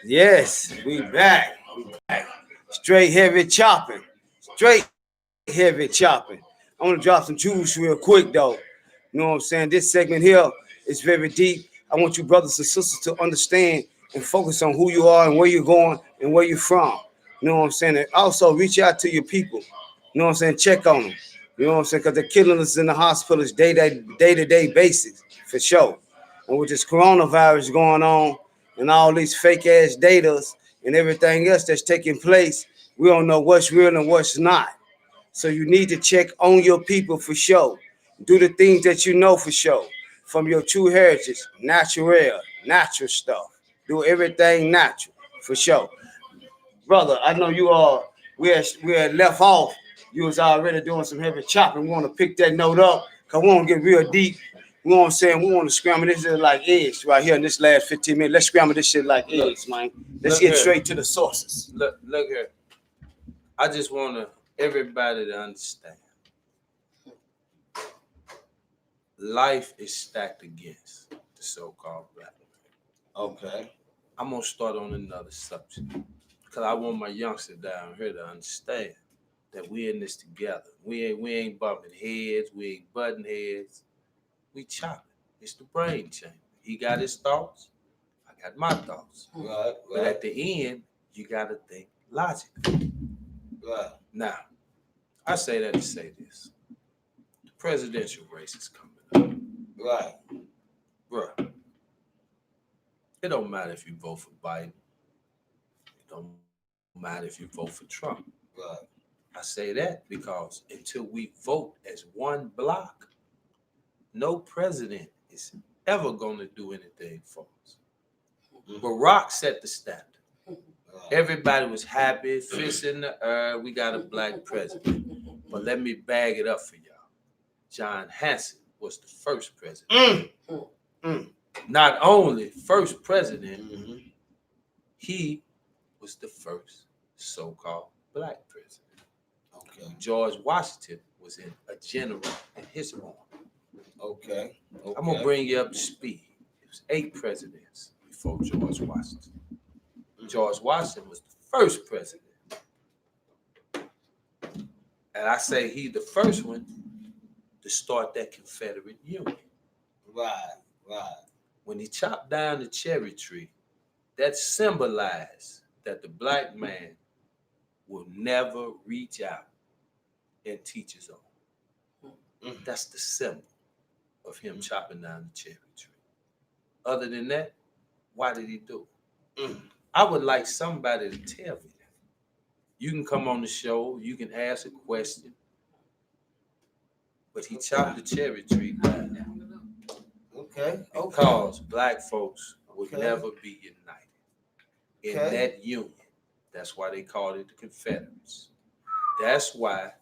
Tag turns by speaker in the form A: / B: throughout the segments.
A: Yes, we back. Straight heavy chopping. Straight heavy chopping. I want to drop some juice real quick though. You know what I'm saying? This segment here is very deep. I want you brothers and sisters to understand and focus on who you are and where you're going and where you're from. You know what I'm saying? And also reach out to your people. You know what I'm saying? Check on them. You know what I'm saying? Because they're killing us in the hospitals day-to-day basis, for sure. And with this coronavirus going on and all these fake ass datas and everything else that's taking place, we don't know what's real and what's not. So you need to check on your people for sure. Do the things that you know for sure. From your true heritage, natural stuff. Do everything natural for sure. Brother, I know you are we had left off. You was already doing some heavy chopping. We want to pick that note up because we want to get real deep. We want to say we want to scramble this shit like eggs right here in this last 15 minutes. Let's scramble this shit like eggs, man. Let's get straight to the sources.
B: Look here. I just want everybody to understand. Life is stacked against the so-called black man.
A: Okay.
B: I'm gonna start on another subject because I want my youngster down here to understand that we in this together. We ain't bumping heads. We ain't butting heads. We chopping. It's the brain chamber. He got his thoughts. I got my thoughts.
A: Right.
B: But at the end, you gotta think logically.
A: Right.
B: Now, I say that to say this: the presidential race is coming up.
A: Right.
B: Bruh, it don't matter if you vote for Biden. It don't matter if you vote for Trump.
A: Right.
B: I say that because until we vote as one block, no president is ever going to do anything for us. Barack set the standard. Everybody was happy, fists in the air. We got a black president. But let me bag it up for y'all. John Hanson was the first president. Not only first president, he was the first so-called black president.
A: Okay.
B: George Washington was a general in his army.
A: Okay.
B: I'm gonna bring you up to speed. It was 8 presidents before George Washington. George Washington was the first president. And I say he the first one to start that Confederate Union.
A: Right.
B: When he chopped down the cherry tree, that symbolized that the black man will never reach out and teach his own. That's the symbol of him chopping down the cherry tree. Other than that, why did he do it? I would like somebody to tell me that. You can come on the show, you can ask a question, but he chopped the cherry tree down.
A: Okay.
B: Because black folks would never be united in that union. That's why they called it the Confederates. That's why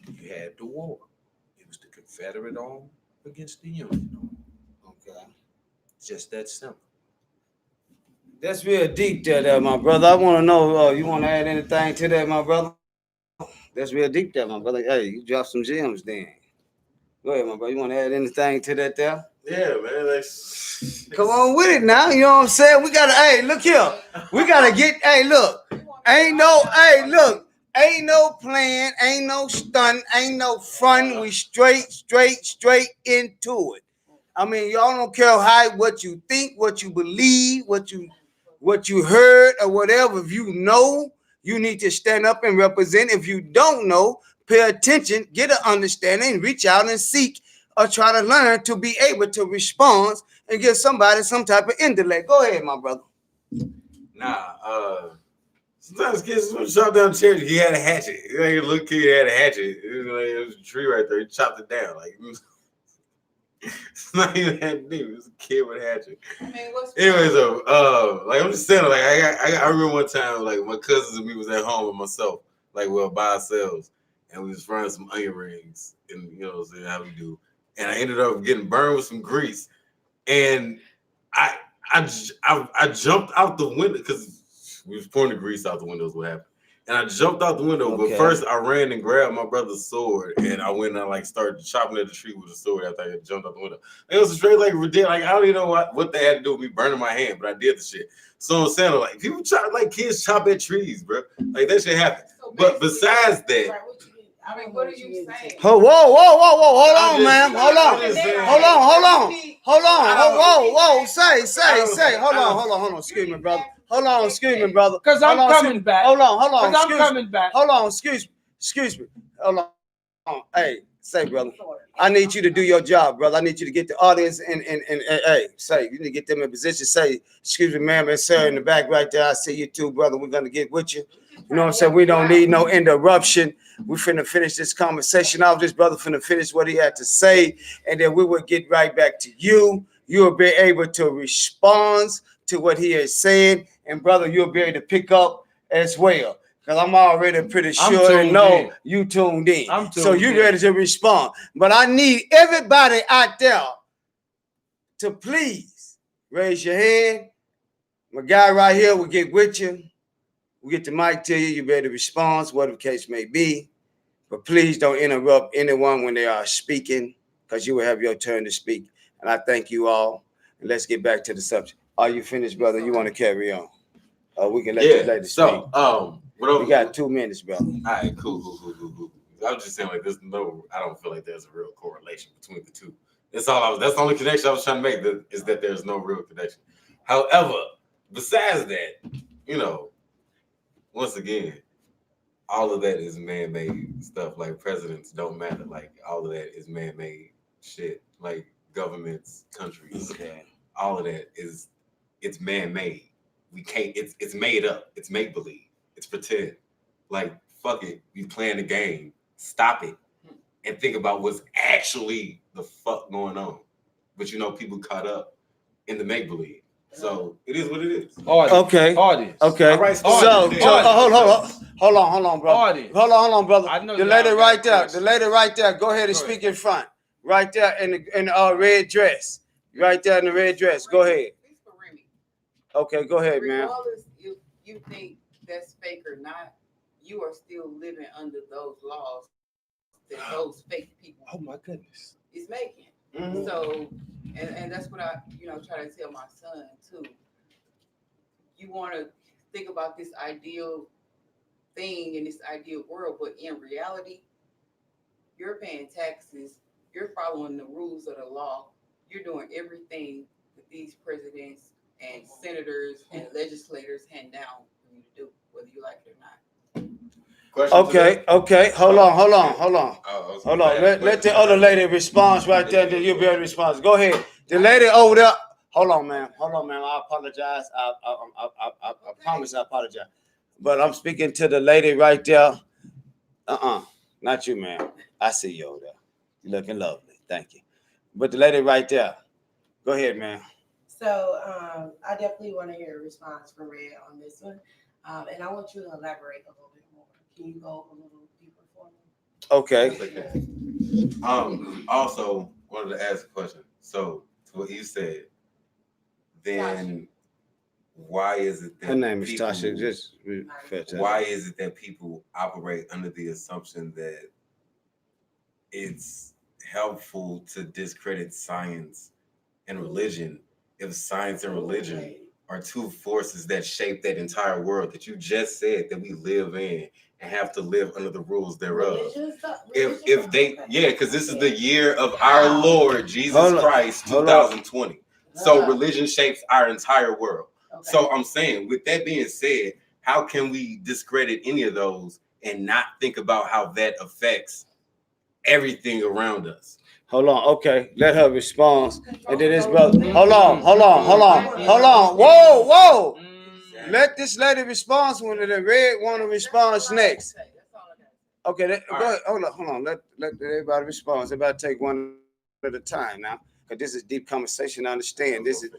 B: you had the war. It was the Confederate arm against the Union arm.
A: Okay.
B: Just that simple.
A: That's real deep there, my brother. I want to know, you want to add anything to that, my brother? That's real deep there, my brother. Hey, you dropped some gems then. Go ahead, my brother. You want to add anything to that there?
C: Yeah, man.
A: Come on with it now. You know what I'm saying? We got to, hey, look here. We got to get, hey, look. Ain't no plan, ain't no stunt, ain't no fun. We straight into it. I mean, y'all don't care what you think, what you believe, what you heard or whatever. If you know, you need to stand up and represent. If you don't know, pay attention, get an understanding, reach out and seek or try to learn to be able to respond and give somebody some type of intellect. Go ahead, my brother.
C: Sometimes kids would chop down cherries. He had a hatchet. Like a little kid had a hatchet. It was a tree right there. He chopped it down. Like it's not even that deep. It was a kid with a hatchet. Anyways, like I'm just saying, like I remember one time, like my cousins and me was at home with myself, like by ourselves, and we was frying some onion rings, and you know what I'm saying, how we do. And I ended up getting burned with some grease, and I jumped out the window because we was pouring the grease out the windows. What happened? And I jumped out the window,
A: Okay.
C: but first I ran and grabbed my brother's sword, and I went and like started chopping at the tree with the sword after I had jumped out the window. It was straight like ridiculous. Like I don't even know what they had to do with me burning my hand, but I did the shit. So I'm saying, like people chop, like kids chop at trees, bro. Like that shit happens.
D: So
C: But besides that,
D: I mean, what are you saying?
A: Whoa, hold on, ma'am. Hold on.
C: I'm just saying.
A: Hold on. Say. Hold on. Excuse me, brother. Hold on, excuse me, brother.
B: Because I'm coming back.
A: Hold on.
B: Because I'm coming back.
A: Hold on, excuse me. Hold on. Hey, say, brother. I need you to do your job, brother. I need you to get the audience and hey, say, you need to get them in position. Say, excuse me, ma'am and sir in the back right there. I see you too, brother. We're gonna get with you. You know what I'm saying? We don't need no interruption. We finna finish this conversation off. This brother finna finish what he had to say, and then we will get right back to you. You'll be able to respond to what he is saying, and brother, you'll be able to pick up as well. Because I'm already pretty sure and know you tuned in. So you ready to respond. But I need everybody out there to please raise your hand. My guy right here will get with you. We get the mic to you. You better respond, whatever the case may be. But please don't interrupt anyone when they are speaking, because you will have your turn to speak. And I thank you all. And let's get back to the subject. Are you finished, brother? You want to carry on? We can let you ladies speak. We got 2 minutes, brother.
C: All right, cool. I was just saying, like, I don't feel like there's a real correlation between the two. That's the only connection I was trying to make, is that there's no real connection. However, besides that, once again, all of that is man-made stuff. Like presidents don't matter. Like all of that is man-made shit. Like governments, countries, all of that it's man-made. We can't. It's made up. It's make-believe. It's pretend. Like fuck it. You playing the game. Stop it and think about what's actually the fuck going on. But people caught up in the make-believe. So it is what it is.
A: Okay.
B: Audience.
A: Okay.
C: All right,
A: So hold on, brother.
B: Audience.
A: Hold on, brother.
B: I know
A: the lady right there. The lady right there. Go ahead and speak in front. Right there in the red dress. Right there in the red dress. Go ahead. Okay, go ahead, man.
D: Regardless if you think that's fake or not, you are still living under those laws that those fake people.
B: Oh my goodness.
D: Is making. Mm-hmm. So, and that's what I, try to tell my son too. You want to think about this ideal thing in this ideal world, but in reality, you're paying taxes, you're following the rules of the law, you're doing everything that these presidents and senators and legislators hand down for you to do, whether you like it or not.
A: Okay. Hold on. Let the other lady respond right there. Then you'll be able to respond. Go ahead. The lady over there. Hold on, ma'am. I apologize. I promise I apologize. But I'm speaking to the lady right there. Not you, ma'am. I see you over there. You're looking lovely. Thank you. But the lady right there. Go ahead, ma'am.
E: So I definitely want to hear a response from Red on this one. And I want you to elaborate a little bit more. Can you go a little deeper for me?
A: Okay.
C: Also wanted to ask a question. So to what you said, then why is it that
A: her name is Tasha? Just
C: why is it that people operate under the assumption that it's helpful to discredit science and religion if science and religion are two forces that shape that entire world that you just said that we live in and have to live under the rules thereof? If they, because this is the year of our Lord Jesus Christ, 2020. So religion shapes our entire world. Okay. So I'm saying, with that being said, how can we discredit any of those and not think about how that affects everything around us?
A: Hold on. Okay. Let her respond. And then this brother. Hold on. Whoa. Let this lady respond when the red want to respond next. Okay. Go ahead. Hold on. Let everybody respond. Everybody take one at a time now. Because this is deep conversation. I understand. This is.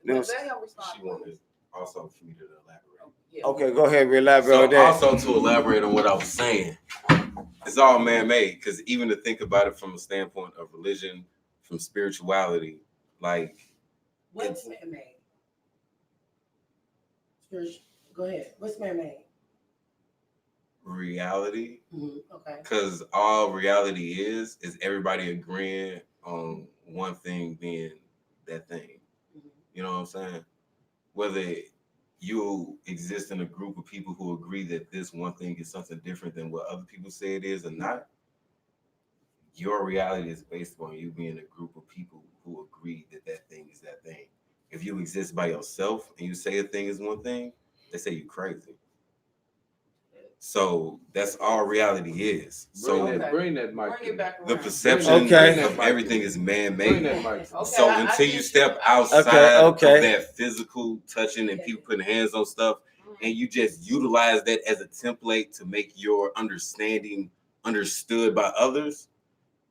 C: She wanted also for me to elaborate.
A: Okay. Go ahead. Elaborate on that.
C: Also to elaborate on what I was saying. It's all man-made, because even to think about it from a standpoint of religion, from spirituality, like
E: what's man-made? Go ahead. What's man-made?
C: reality,
E: Okay.
C: because all reality is everybody agreeing on one thing being that thing. You know what I'm saying? Whether you exist in a group of people who agree that this one thing is something different than what other people say it is or not, your reality is based on you being a group of people who agree that that thing is that thing. If you exist by yourself and you say a thing is one thing, they say you crazy. So that's all reality is. So
B: Bring that mic.
D: Bring it back around.
C: the perception
A: Okay.
C: of everything is
B: Bring
C: man-made.
B: that mic.
D: Okay,
C: So
D: I
C: until you
D: get
C: step
D: I get
C: outside
A: Okay.
C: of that physical touching and people putting hands on stuff, and you just utilize that as a template to make your understanding understood by others,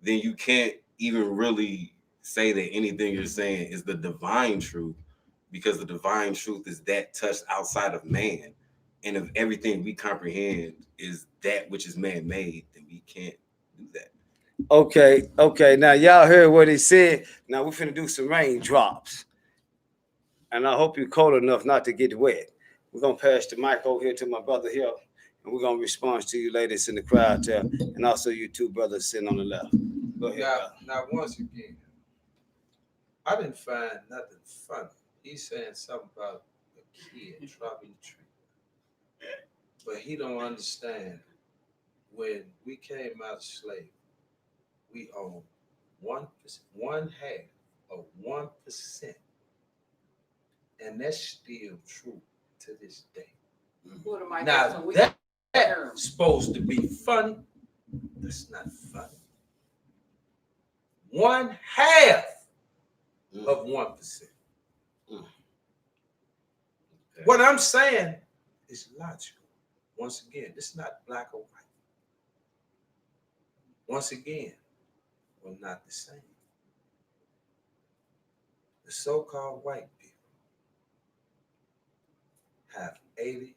C: then you can't even really say that anything you're saying is the divine truth, because the divine truth is that touched outside of man. And if everything we comprehend is that which is man-made, then we can't do that.
A: Okay. Now y'all heard what he said. Now we're finna do some raindrops, and I hope you're cold enough not to get wet. We're gonna pass the mic over here to my brother here, and we're gonna respond to you ladies in the crowd there, and also you two brothers sitting on the left. Go ahead.
B: Now, once again, I didn't find nothing funny. He's saying something about a kid dropping the tree, but he don't understand. When we came out of slavery, we owned one half of 1%, and that's still true to this day.
D: Who the mic
B: Now
D: is, so we
B: that's
D: can hear 'em.
B: supposed to be funny. That's not funny. 1/2 of 1%. What I'm saying is logical. Once again, this is not black or white. Once again, we're not the same. The so-called white people have 87%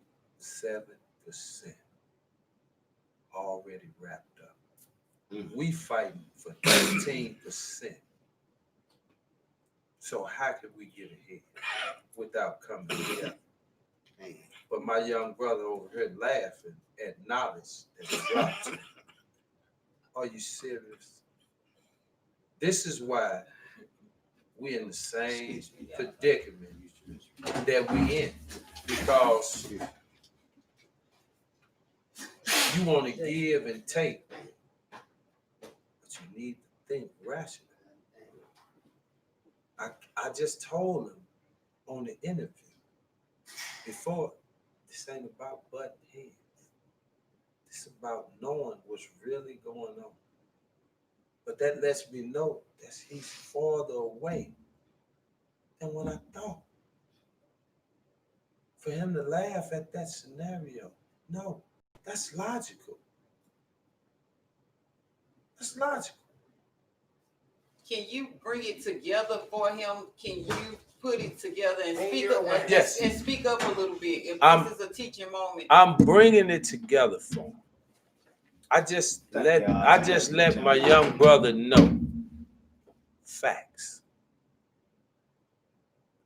B: already wrapped up. We fighting for 13%. So how can we get ahead without coming together? But my young brother over here laughing at knowledge that dropped. Are you serious? This is why we're in the same predicament that we in. Because you want to give and take, but you need to think rationally. I just told him on the interview before, this ain't about butting heads. It's about knowing what's really going on. But that lets me know that he's farther away than what I thought. For him to laugh at that scenario, no, that's logical. That's logical.
D: Can you bring it together for him? Can you put it together and
E: In
D: speak
E: your
D: up?
E: way.
B: Yes.
D: And speak up a little bit. If
B: I'm-
D: this is a teaching moment,
B: I'm bringing it together for him. I just let my young brother know facts.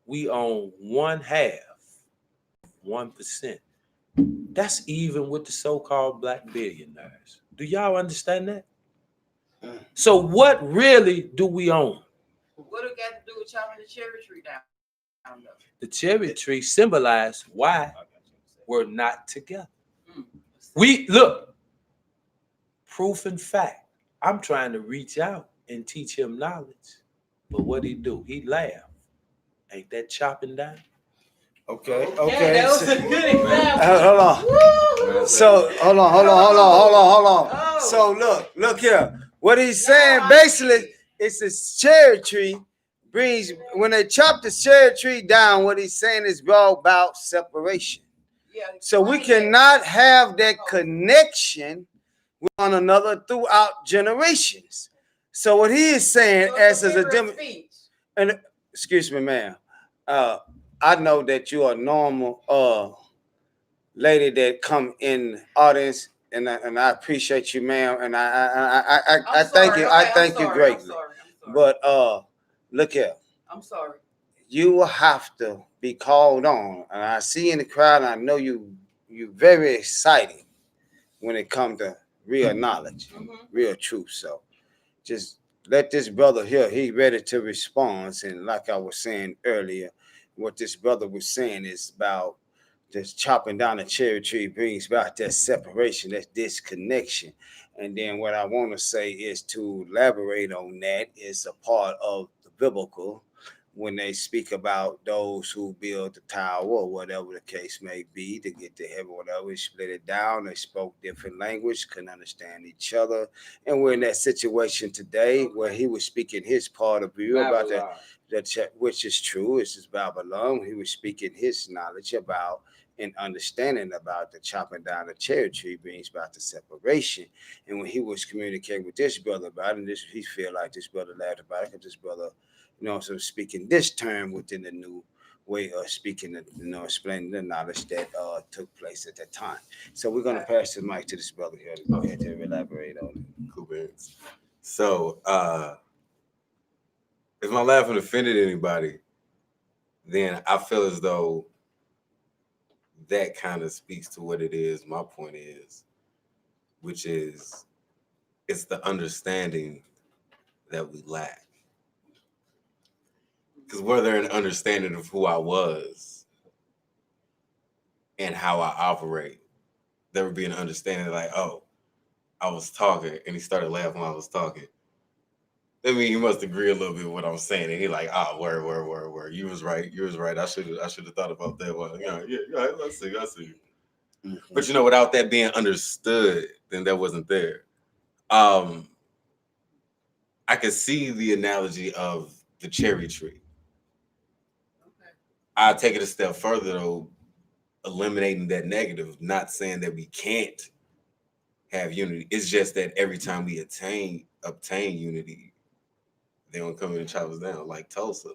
B: We own 1/2, 1%. That's even with the so-called black billionaires. Do y'all understand that? So what really do we own?
D: what it got to do with chopping the cherry tree down? Though?
B: The cherry tree symbolized why we're not together. We look, proof and fact. I'm trying to reach out and teach him knowledge. But what he do? He laugh. Ain't that chopping down?
A: Okay.
D: Yeah, that was a good example.
A: Hold on. So hold on.
D: Oh.
A: So look here. What he's saying basically, it's a cherry tree brings when they chop the cherry tree down. What he's saying is brought about separation.
D: Yeah,
A: So we
D: explain
A: cannot have that connection with one another throughout generations. So what he is saying,
D: So
A: as
D: it's
A: a
D: figure of
A: demo,
D: speech.
A: and excuse me, ma'am. I know that you are a normal lady that come in the audience, and I appreciate you, ma'am, and I
D: I'm
A: thank
D: sorry.
A: you.
D: Okay,
A: I
D: I'm
A: thank you
D: sorry,
A: greatly.
D: I'm sorry.
A: But look here,
D: I'm sorry.
A: you will have to be called on, and I see in the crowd, and I know you very exciting. when it comes to real knowledge,
D: Mhm.
A: real truth. So just let this brother here, he ready to respond. And like I was saying earlier, what this brother was saying is about just chopping down a cherry tree brings about that separation, that disconnection. And then what I want to say is to elaborate on that is a part of the biblical when they speak about those who build the tower or whatever the case may be to get to heaven, whatever, we split it down. They spoke different language, couldn't understand each other. And we're in that situation today where he was speaking his part of view about which is true. This is Babylon. He was speaking his knowledge about and understanding about the chopping down the cherry tree brings about the separation. And when he was communicating with this brother about it, and this he feel like this brother laughed about it because this brother, so speaking this term within the new way of speaking, explaining the knowledge that took place at that time. So we're gonna pass the mic to this brother here to go ahead to elaborate on it.
C: Cool beans. So, if my laughing offended anybody, then I feel as though that kind of speaks to what it is. My point is, which is, it's the understanding that we lack. Because were there an understanding of who I was and how I operate, there would be an understanding like, oh, I was talking and he started laughing while I was talking. I mean, he must agree a little bit with what I'm saying, and he like, word. You was right. I should have thought about that one. Yeah. I see.
A: Mhm.
C: But without that being understood, then that wasn't there. I could see the analogy of the cherry tree.
D: Okay.
C: I take it a step further though, eliminating that negative. Not saying that we can't have unity. It's just that every time we obtain unity, they don't come in and chop us down, like Tulsa,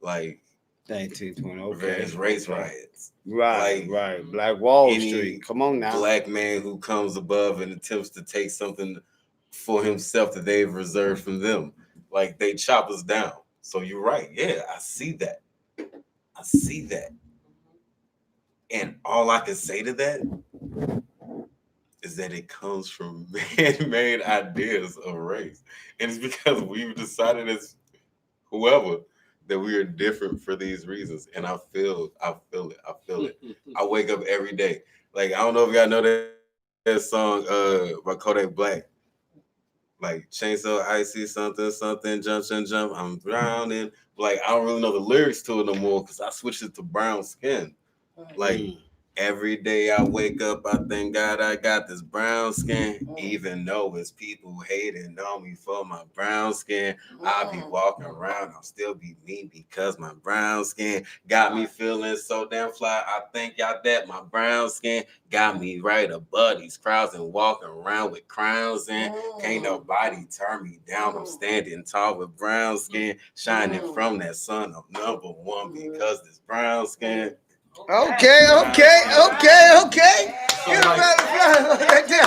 C: like
A: 1920, okay.
C: various race riots.
A: Right,
C: Like,
A: right. Black Wall
C: any
A: Street. Come on now.
C: black man who comes above and attempts to take something for himself that they've reserved from them, like they chop us down. So you're right. Yeah, I see that. And all I can say to that is that it comes from man-made ideas of race. And it's because we've decided as whoever that we are different for these reasons. And I feel it. I wake up every day. Like, I don't know if y'all know that song by Kodak Black. Like, chainsaw, icy, something, jump, I'm drowning. Like, I don't really know the lyrics to it no more because I switched it to brown skin. Like, every day I wake up, I thank God I got this brown skin. Even though it's people hating on me for my brown skin, I be walking around, I'll still be me because my brown skin got me feeling so damn fly. I thank y'all that my brown skin got me right above these crowds and walking around with crowns in. Can't nobody turn me down. I'm standing tall with brown skin, shining from that sun. I'm number one because this brown skin.
A: Okay.
C: So, like,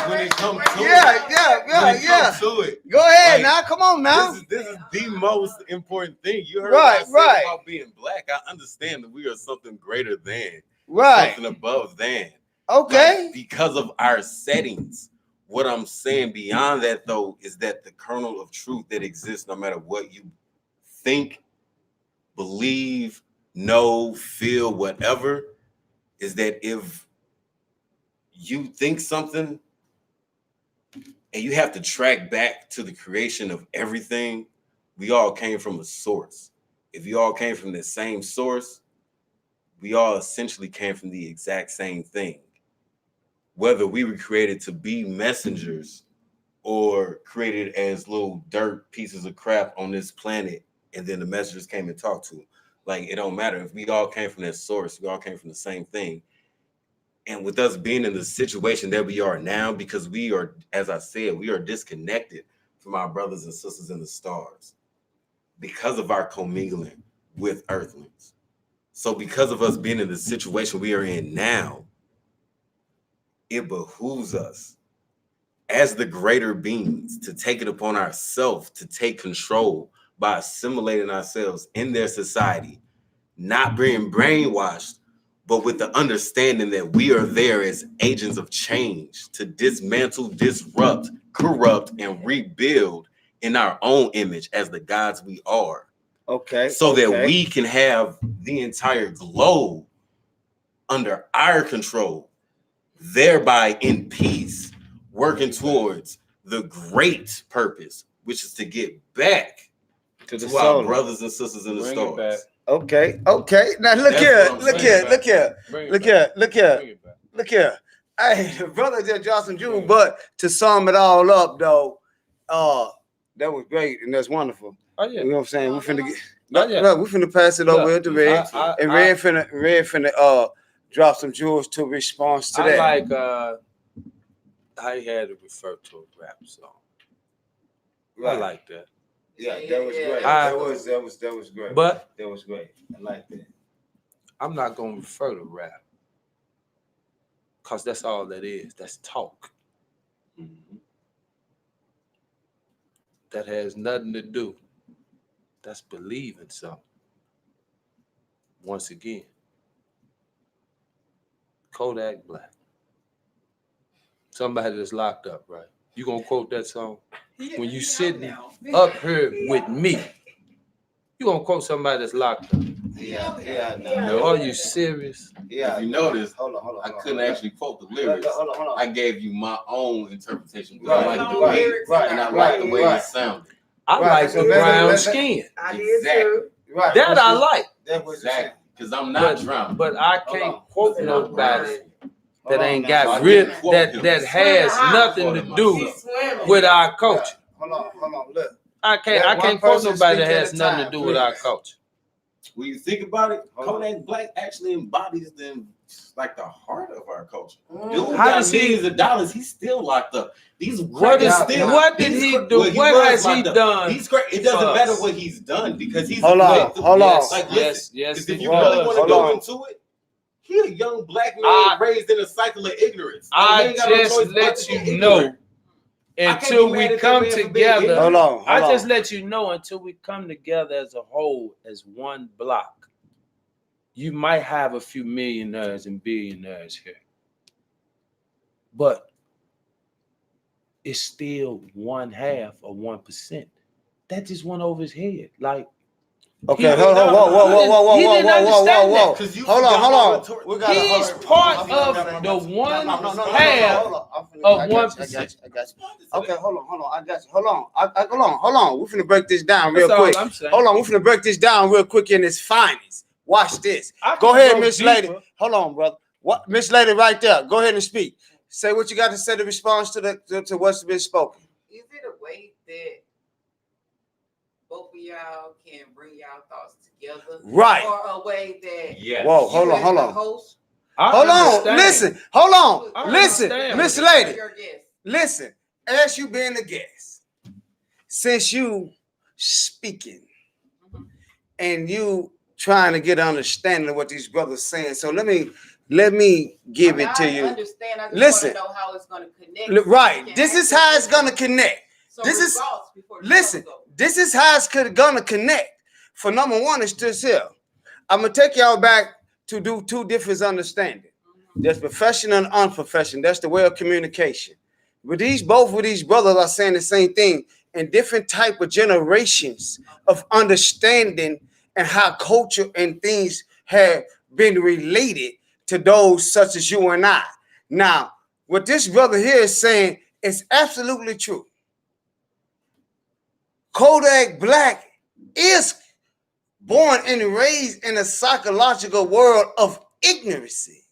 C: when it comes to it,
A: Go ahead
C: like,
A: now. Come on now.
C: This is the most important thing. You heard
A: Right,
C: what I said
A: right.
C: about being black. I understand that we are something greater than,
A: Right.
C: something above than.
A: Okay.
C: Like, because of our settings. What I'm saying beyond that, though, is that the kernel of truth that exists, no matter what you think, believe, know, feel, whatever, is that if you think something and you have to track back to the creation of everything, we all came from a source. If you all came from the same source, we all essentially came from the exact same thing. Whether we were created to be messengers or created as little dirt pieces of crap on this planet, and then the messengers came and talked to them. Like, it don't matter. If we all came from that source, we all came from the same thing. And with us being in the situation that we are now, because we are, as I said, we are disconnected from our brothers and sisters in the stars because of our commingling with earthlings. So because of us being in the situation we are in now, it behooves us as the greater beings to take it upon ourselves to take control by assimilating ourselves in their society, not being brainwashed but with the understanding that we are there as agents of change to dismantle, disrupt, corrupt, and rebuild in our own image as the gods we are.
A: Okay.
C: So that we can have the entire globe under our control, thereby in peace, working towards the great purpose, which is to get back to our
A: solar.
C: brothers and sisters in the
B: Bring it back.
C: stars.
A: Okay. Now look
C: That's
A: here.
C: what I'm
A: Look
C: saying.
A: here. Look here.
B: Bring it
A: Look
B: back.
A: here. Look here.
B: Bring it back.
A: Look here. Hey, the brother just dropped some jewels, but to sum it all up, though, that was great and that's wonderful.
B: Oh yeah.
A: You know what I'm saying? We finna get.
B: Not yet.
A: Look, we finna pass it
B: Look,
A: over to Red, and Red finna drop some jewels to response to
B: I
A: that.
B: like how you had to refer to a rap song. I like that.
A: Yeah, that was great. That was great.
B: But
A: that was great. I like that.
B: I'm not gonna refer to rap. Cause that's all that is. That's talk.
C: Mm-hmm.
B: That has nothing to do. That's believing something. Once again, Kodak Black. Somebody that's locked up, right? You gonna quote that song? When you sitting up here with me, you gonna quote somebody that's locked up?
A: Yeah.
B: No. Are you serious?
A: Yeah.
C: If you notice,
A: Hold on.
C: I couldn't actually quote the lyrics.
A: Hold on.
C: I gave you my own interpretation.
A: Right,
C: I like the
A: right,
C: way,
A: right,
C: and I
A: right,
C: like the way
A: right.
C: it sounded.
B: I
A: Right,
B: like
A: so
B: the
A: let-
B: brown
A: let-
B: skin.
E: I did
C: Exactly.
E: too.
A: Right.
B: That I like.
A: That was
C: Exactly. Because I'm not
B: But,
C: drowning.
B: but I
A: Hold
B: can't
A: on.
B: quote
C: Because I'm
B: nobody
A: Hold
B: that
A: on
B: ain't
A: now.
B: got
C: So I
B: real
C: didn't quote
B: that
C: him.
B: that has
E: Swimming
B: nothing to do
E: She's swimming.
B: with our culture.
A: Hold on. Look.
B: I
A: Let
B: can't
A: one
B: quote
A: person
B: nobody that
A: speak at
B: has
A: a
B: nothing to
A: time,
B: do with our
A: please.
B: culture.
C: When you think about it,
A: Hold on.
C: Kodak Black actually embodies them like the heart of our culture.
E: Mm.
C: Dude
B: How
C: got
B: does he-
C: millions of dollars. He's still locked up. These
B: What
C: crackers
B: is
C: still.
B: what did
C: he's
B: he
C: cra-
B: do?
C: well,
B: What
C: was
B: has he
C: locked up.
B: done?
C: He's crazy. It doesn't
B: for
C: matter
B: us?
C: what he's done because he's
A: Hold on,
C: went through-
A: hold on.
B: Yes,
C: Like,
B: yes,
C: listen,
B: yes.
C: because
B: It
C: if you
B: was.
C: really want to
A: Hold
C: go
A: on.
C: into it, he a young black man raised in a cycle of ignorance. Like, he
B: I
C: ain't got no
B: just
C: choice but
B: let
C: to
B: you
C: be
B: know
C: ignorant. can't
B: until
C: be mad
B: we
C: at that
B: come
C: man for being
B: together.
C: ignorant.
A: Hold on.
B: I just let you know until we come together as a whole, as one block. You might have a few millionaires and billionaires here, but it's still 1/2 or 1%. That just went over his head. Like,
A: Okay,
B: He-
A: hold on. Whoa.
B: He didn't understand that.
C: 'Cause you
A: Hold
C: forgot my
A: on.
C: retort-
A: We gotta-
B: he's
A: hold on.
B: part
A: I'm
B: of
A: finna-
B: the one
A: No,
B: half
A: hold on. I'm finna-
B: of
A: I got you,
B: 1%.
A: I got you. Okay, hold on. I got you. Hold on. We're finna break this down real
B: That's all
A: quick.
B: I'm saying.
A: Hold on, we're finna break this down real quick in its finest. Watch this.
B: I
A: Go
B: can
A: ahead,
B: go
A: Miss
B: deeper.
A: Lady. Hold on, brother. What, Miss Lady, right there. Go ahead and speak. Say what you got to say to response to what's been spoken.
D: Is it a way that both of y'all can bring y'all thoughts together?
A: Right.
D: Or a way that
C: Yes.
A: Whoa,
D: you
A: hold
D: as
A: on.
D: the host,
B: I
A: Hold on.
B: understand.
A: Listen. Hold on.
B: I
A: Listen,
B: understand.
A: Miss Lady.
D: your guest.
A: Listen. As you being a guest, since you speaking
D: Mhm.
A: and you trying to get understanding of what these brothers saying, so let me give it to
D: I
A: you.
D: understand. I just
A: Listen.
D: want to know how it's going to connect.
A: Look,
D: so
A: right.
D: we can
A: This is
D: actually
A: how it's
D: get
A: gonna connect.
D: some
A: this is-
D: results before the
A: Listen,
D: show goes.
A: this is how it's gonna connect. For number one, it's this here. I'm gonna take y'all back to do two different understanding.
D: Mhm.
A: There's professional and unprofessional. That's the way of communication. But both of these brothers are saying the same thing in different type of generations of understanding and how culture and things have been related to those such as you and I. Now, what this brother here is saying is absolutely true. Kodak Black is born and raised in a psychological world of ignorancy,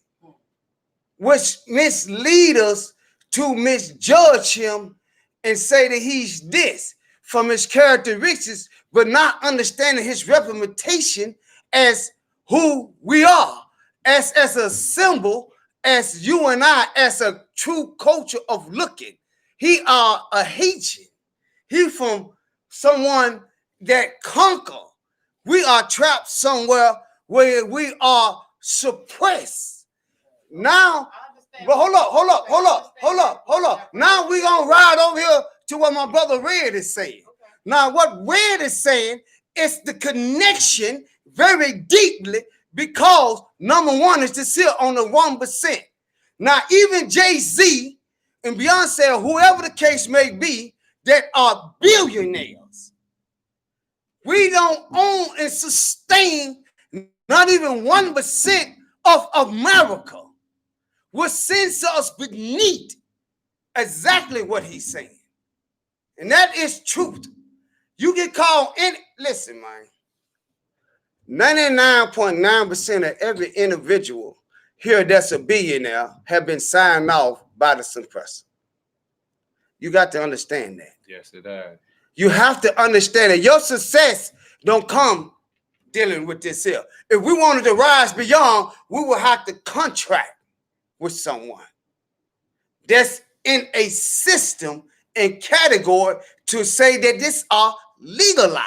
A: which mislead us to misjudge him and say that he's this from his characteristics, but not understanding his representation as who we are, as a symbol, as you and I, as a true culture of looking. He are a Haitian. He from someone that conquer. We are trapped somewhere where we are suppressed. Now,
D: I understand.
A: but hold up. Now we gonna ride over here to what my brother Red is saying. Now, what Red is saying is the connection very deeply because number one is to sit on the 1%. Now, even Jay-Z and Beyonce, or whoever the case may be, that are billionaires, we don't own and sustain not even 1% of America, which sends us beneath exactly what he's saying. And that is truth. You get called in, listen, man. 99.9% of every individual here that's a billionaire have been signed off by the suppressor. You got to understand that.
B: Yes, it does.
A: You have to understand that your success don't come dealing with this here. If we wanted to rise beyond, we would have to contract with someone that's in a system and category to say that this are legalized.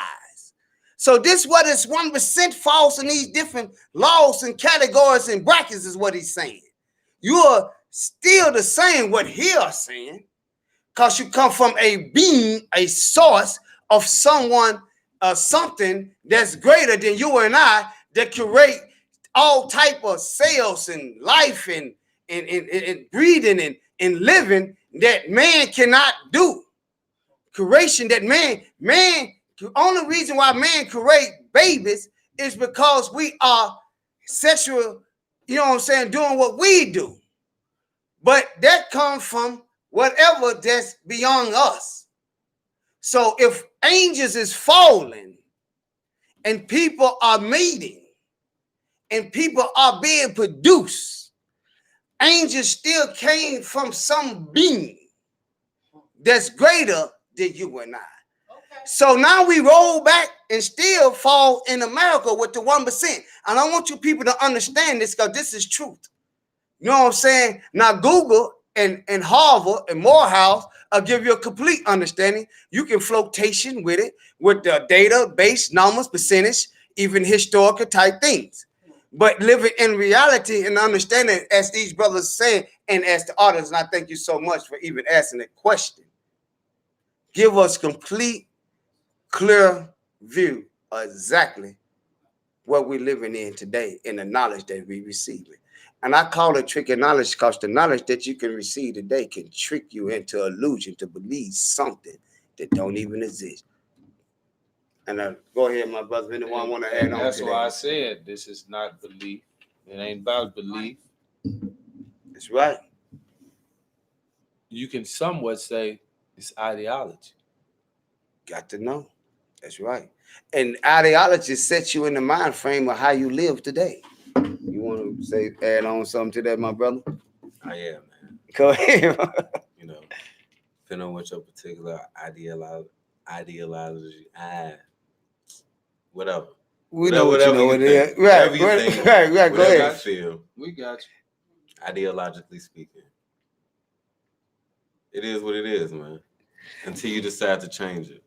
A: So this what is 1% false in these different laws and categories and brackets is what he's saying. You are still the same what he is saying, because you come from a being, a source of someone, something that's greater than you and I, that create all type of cells and life and breathing and living that man cannot do. Creation that man, the only reason why man create babies is because we are sexual, you know what I'm saying, doing what we do. But that comes from whatever that's beyond us. So if angels is falling and people are mating and people are being produced, angels still came from some being that's greater than you and I. Okay. So now we roll back and still fall in America with the 1%. And I want you people to understand this, because this is truth. You know what I'm saying? Now Google and Harvard and Morehouse will give you a complete understanding. You can flotation with it, with the database, numbers, percentage, even historical type things. But living in reality and understanding, as these brothers are saying, and as the audience, and I thank you so much for even asking that question, give us complete, clear view of exactly what we're living in today and the knowledge that we receive. And I call it trick and knowledge because the knowledge that you can receive today can trick you into illusion to believe something that don't even exist. And go ahead, my brother. Anyone want to add on?
B: That's why I said this is not belief. It ain't about belief.
A: That's right.
B: You can somewhat say it's ideology.
A: Got to know. That's right. And ideology sets you in the mind frame of how you live today. You want to say, add on something to that, my brother?
C: Oh yeah, man.
A: Go ahead.
C: You know, depending on what your particular ideology, whatever.
A: We know what you know what it is. Right, right. Go ahead.
C: Feel.
B: We got you.
C: Ideologically speaking, it is what it is, man. Until you decide to change it,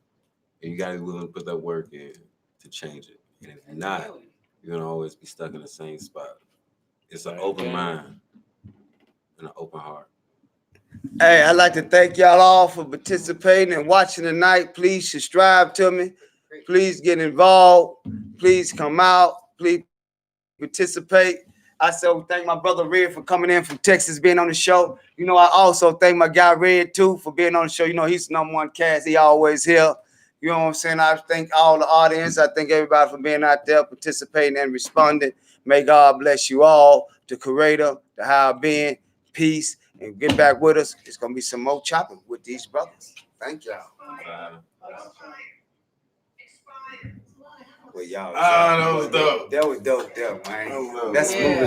C: and you gotta be willing to put that work in to change it. And if not, you're gonna always be stuck in the same spot. It's an open mind and an open heart.
A: Hey, I'd like to thank y'all all for participating and watching tonight. Please subscribe to me. Please get involved. Please come out. Please participate. I so thank my brother Red for coming in from Texas, being on the show. You know, I also thank my guy Red too for being on the show. You know, he's the #1 cast. He always here. You know what I'm saying? I thank all the audience. I thank everybody for being out there, participating and responding. May God bless you all. The Creator, the higher being, peace, and get back with us. It's gonna be some more chopping with these brothers. Thank y'all. Well, y'all.
C: That was dope.
A: That was dope, man. That's moving.